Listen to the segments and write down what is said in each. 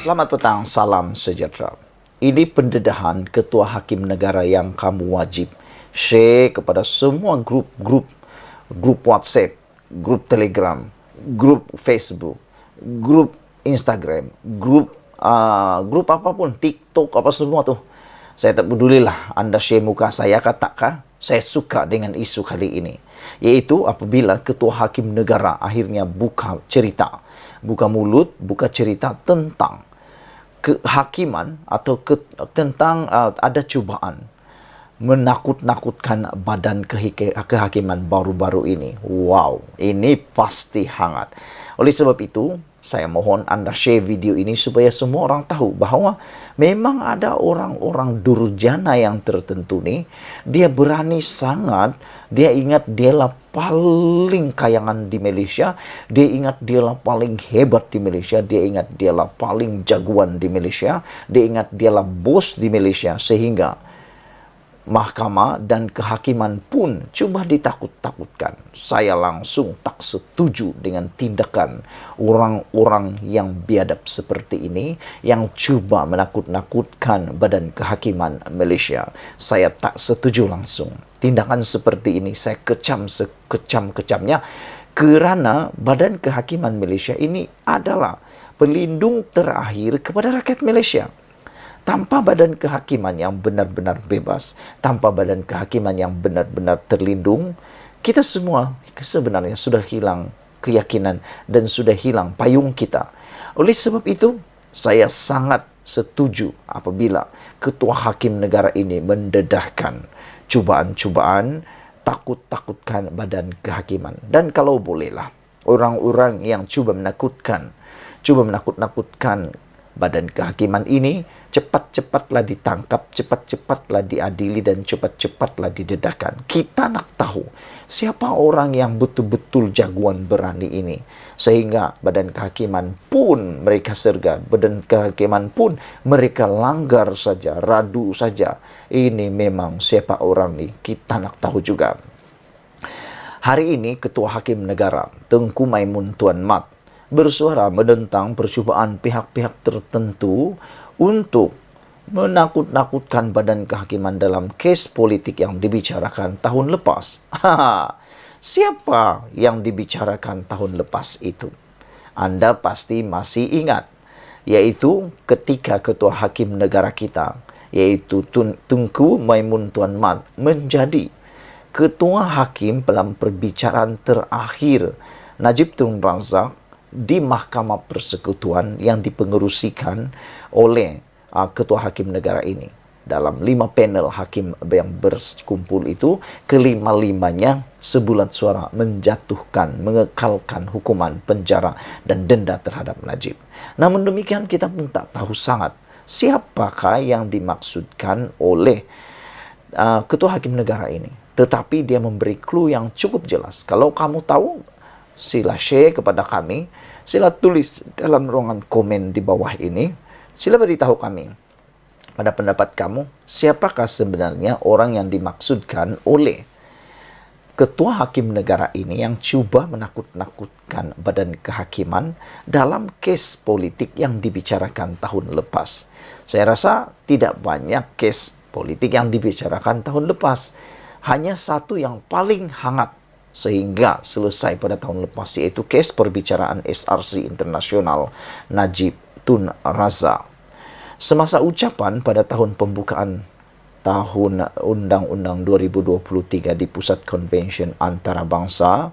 Selamat petang, salam sejahtera. Ini pendedahan Ketua Hakim Negara yang kamu wajib share kepada semua grup WhatsApp, grup Telegram, grup Facebook, grup Instagram, grup apapun, TikTok, apa semua tuh. Saya tak pedulilah Anda share muka saya katakan, saya suka dengan isu kali ini. Yaitu apabila Ketua Hakim Negara akhirnya buka cerita, buka mulut, buka cerita tentang kehakiman atau tentang ada cubaan menakut-nakutkan badan kehakiman baru-baru ini. Wow, ini pasti hangat. Oleh sebab itu, saya mohon Anda share video ini supaya semua orang tahu bahawa memang ada orang-orang durjana yang tertentu nih, dia berani sangat, dia ingat dialah paling kayangan di Malaysia, dia ingat dialah paling hebat di Malaysia, dia ingat dialah paling jagoan di Malaysia, dia ingat dialah bos di Malaysia, sehingga mahkamah dan kehakiman pun cuba ditakut-takutkan. Saya langsung tak setuju dengan tindakan orang-orang yang biadab seperti ini, yang cuba menakut-nakutkan badan kehakiman Malaysia. Saya tak setuju langsung. Tindakan seperti ini saya kecam sekecam-kecamnya, kerana badan kehakiman Malaysia ini adalah pelindung terakhir kepada rakyat Malaysia. Tanpa badan kehakiman yang benar-benar bebas, tanpa badan kehakiman yang benar-benar terlindung, kita semua sebenarnya sudah hilang keyakinan dan sudah hilang payung kita. Oleh sebab itu, saya sangat setuju apabila Ketua Hakim Negara ini mendedahkan cubaan-cubaan, takut-takutkan badan kehakiman. Dan kalau bolehlah, orang-orang yang cuba menakut-nakutkan badan kehakiman ini, cepat-cepatlah ditangkap, cepat-cepatlah diadili, dan cepat-cepatlah didedahkan. Kita nak tahu siapa orang yang betul-betul jagoan berani ini, sehingga badan kehakiman pun mereka sergap, badan kehakiman pun mereka langgar saja, radu saja. Ini memang siapa orang ini, kita nak tahu juga. Hari ini Ketua Hakim Negara Tengku Maimun Tuan Mat bersuara menentang percubaan pihak-pihak tertentu untuk menakut-nakutkan badan kehakiman dalam kes politik yang dibicarakan tahun lepas. Siapa yang dibicarakan tahun lepas itu? Anda pasti masih ingat, yaitu ketika Ketua Hakim Negara kita, yaitu Tengku Maimun Tuan Mat, menjadi Ketua Hakim dalam perbicaraan terakhir Najib Tun Razak di Mahkamah Persekutuan yang dipengerusikan oleh Ketua Hakim Negara ini. Dalam 5 panel hakim yang berkumpul itu, kelima-limanya sebulat suara menjatuhkan, mengekalkan hukuman penjara dan denda terhadap Najib. Namun demikian, kita pun tak tahu sangat siapakah yang dimaksudkan oleh Ketua Hakim Negara ini. Tetapi dia memberi clue yang cukup jelas. Kalau kamu tahu, sila share kepada kami, sila tulis dalam ruangan komen di bawah ini, sila beritahu kami pada pendapat kamu, siapakah sebenarnya orang yang dimaksudkan oleh Ketua Hakim Negara ini yang cuba menakut-nakutkan badan kehakiman dalam kes politik yang dibicarakan tahun lepas. Saya rasa tidak banyak kes politik yang dibicarakan tahun lepas, hanya satu yang paling hangat sehingga selesai pada tahun lepas, yaitu kes perbicaraan SRC Internasional Najib Tun Razak. Semasa ucapan pada tahun pembukaan tahun Undang-Undang 2023 di Pusat Konvensyen Antarabangsa,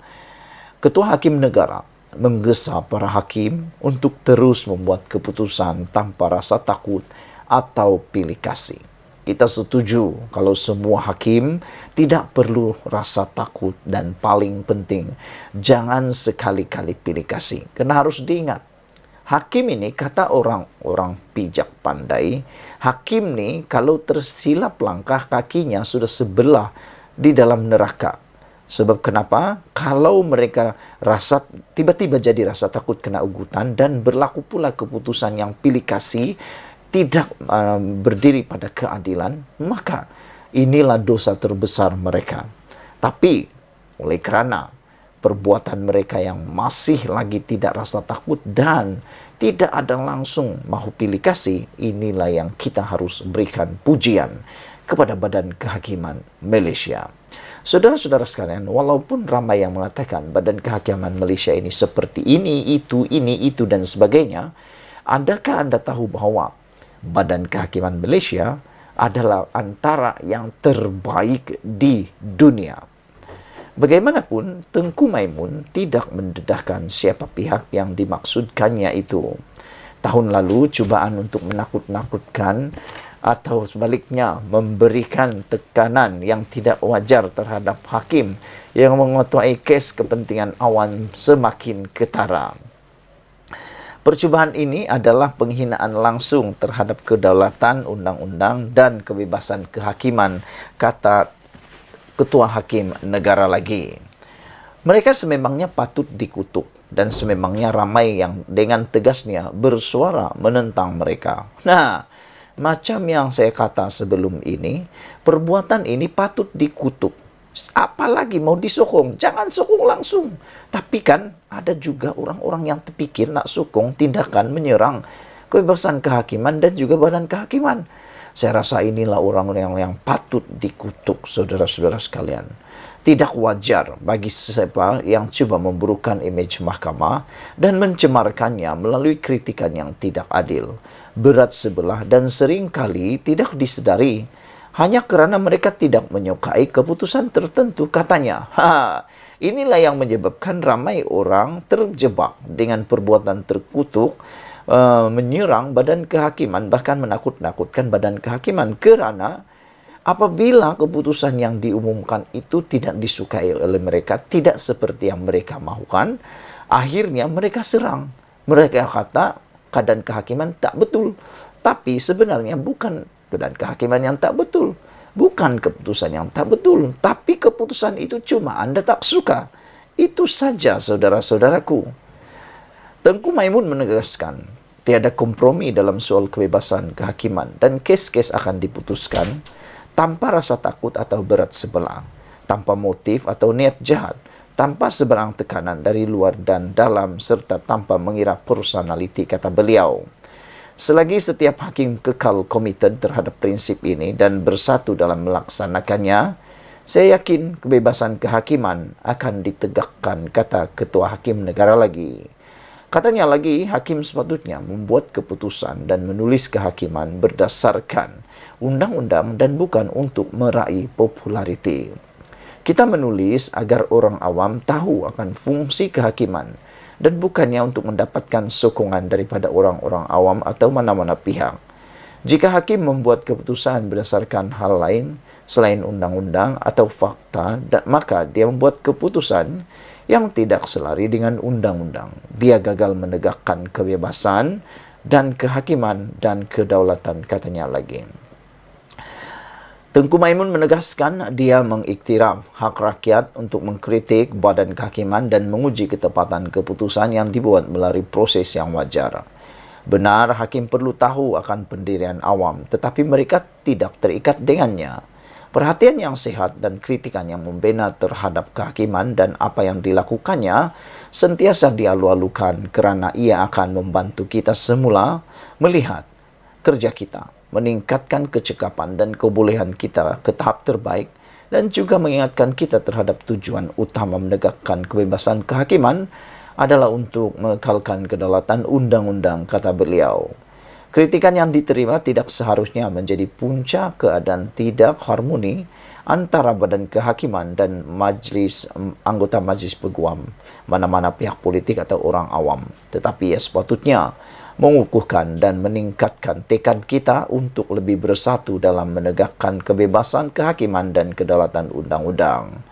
Ketua Hakim Negara menggesa para hakim untuk terus membuat keputusan tanpa rasa takut atau pilih kasih. Kita setuju kalau semua hakim tidak perlu rasa takut, dan paling penting, jangan sekali-kali pilih kasih. Karena harus diingat, hakim ini, kata orang-orang pijak pandai, hakim ini kalau tersilap langkah, kakinya sudah sebelah di dalam neraka. Sebab kenapa? Kalau mereka tiba-tiba jadi rasa takut kena ugutan, dan berlaku pula keputusan yang pilih kasih, tidak berdiri pada keadilan, maka inilah dosa terbesar mereka. Tapi oleh kerana perbuatan mereka yang masih lagi tidak rasa takut dan tidak ada langsung mau pilih kasih, inilah yang kita harus berikan pujian kepada Badan Kehakiman Malaysia. Saudara-saudara sekalian, walaupun ramai yang mengatakan Badan Kehakiman Malaysia ini seperti ini, itu, dan sebagainya, adakah Anda tahu bahwa Badan Kehakiman Malaysia adalah antara yang terbaik di dunia? Bagaimanapun, Tengku Maimun tidak mendedahkan siapa pihak yang dimaksudkannya itu. Tahun lalu, cubaan untuk menakut-nakutkan atau sebaliknya memberikan tekanan yang tidak wajar terhadap hakim yang mengetuai kes kepentingan awam semakin ketara. Percubaan ini adalah penghinaan langsung terhadap kedaulatan undang-undang dan kebebasan kehakiman, kata Ketua Hakim Negara lagi. Mereka sememangnya patut dikutuk dan sememangnya ramai yang dengan tegasnya bersuara menentang mereka. Nah, macam yang saya kata sebelum ini, perbuatan ini patut dikutuk. Apalagi mau disokong, jangan sokong langsung. Tapi kan ada juga orang-orang yang terpikir nak sokong tindakan menyerang kebebasan kehakiman dan juga badan kehakiman. Saya rasa inilah orang-orang yang patut dikutuk, saudara-saudara sekalian. Tidak wajar bagi siapa yang coba memburukkan imej mahkamah dan mencemarkannya melalui kritikan yang tidak adil, berat sebelah, dan seringkali tidak disedari hanya kerana mereka tidak menyukai keputusan tertentu, katanya. Inilah yang menyebabkan ramai orang terjebak dengan perbuatan terkutuk, menyerang badan kehakiman, bahkan menakut-nakutkan badan kehakiman, kerana apabila keputusan yang diumumkan itu tidak disukai oleh mereka, tidak seperti yang mereka mahukan, akhirnya mereka serang. Mereka kata keadaan kehakiman tak betul. Tapi sebenarnya bukan keadaan kehakiman yang tak betul, bukan keputusan yang tak betul, tapi keputusan itu cuma Anda tak suka. Itu saja, saudara-saudaraku. Tengku Maimun menegaskan, tiada kompromi dalam soal kebebasan kehakiman dan kes-kes akan diputuskan tanpa rasa takut atau berat sebelah, tanpa motif atau niat jahat, tanpa seberang tekanan dari luar dan dalam, serta tanpa mengira personaliti, kata beliau. Selagi setiap hakim kekal komited terhadap prinsip ini dan bersatu dalam melaksanakannya, saya yakin kebebasan kehakiman akan ditegakkan, kata Ketua Hakim Negara lagi. Katanya lagi, hakim sepatutnya membuat keputusan dan menulis kehakiman berdasarkan undang-undang dan bukan untuk meraih populariti. Kita menulis agar orang awam tahu akan fungsi kehakiman dan bukannya untuk mendapatkan sokongan daripada orang-orang awam atau mana-mana pihak. Jika hakim membuat keputusan berdasarkan hal lain selain undang-undang atau fakta, maka dia membuat keputusan yang tidak selari dengan undang-undang. Dia gagal menegakkan kebebasan dan kehakiman dan kedaulatan, katanya lagi. Tengku Maimun menegaskan dia mengiktiraf hak rakyat untuk mengkritik badan kehakiman dan menguji ketepatan keputusan yang dibuat melalui proses yang wajar. Benar, hakim perlu tahu akan pendirian awam, tetapi mereka tidak terikat dengannya. Perhatian yang sehat dan kritikan yang membina terhadap kehakiman dan apa yang dilakukannya sentiasa dialu-alukan kerana ia akan membantu kita semula melihat kerja kita, meningkatkan kecekapan dan kebolehan kita ke tahap terbaik, dan juga mengingatkan kita terhadap tujuan utama menegakkan kebebasan kehakiman adalah untuk mengekalkan kedaulatan undang-undang, kata beliau. Kritikan yang diterima tidak seharusnya menjadi punca keadaan tidak harmoni antara badan kehakiman dan anggota majlis peguam, mana-mana pihak politik atau orang awam. Tetapi ia sepatutnya mengukuhkan dan meningkatkan tekad kita untuk lebih bersatu dalam menegakkan kebebasan kehakiman dan kedaulatan undang-undang.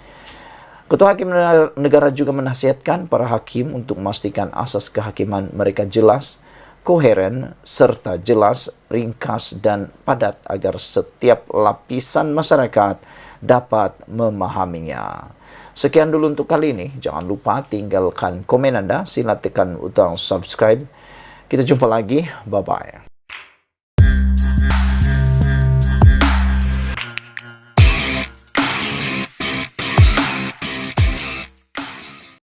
Ketua Hakim Negara juga menasihatkan para hakim untuk memastikan asas kehakiman mereka jelas, koheren, serta jelas, ringkas, dan padat agar setiap lapisan masyarakat dapat memahaminya. Sekian dulu untuk kali ini. Jangan lupa tinggalkan komen Anda. Sila tekan butang subscribe. Kita jumpa lagi. Bye-bye.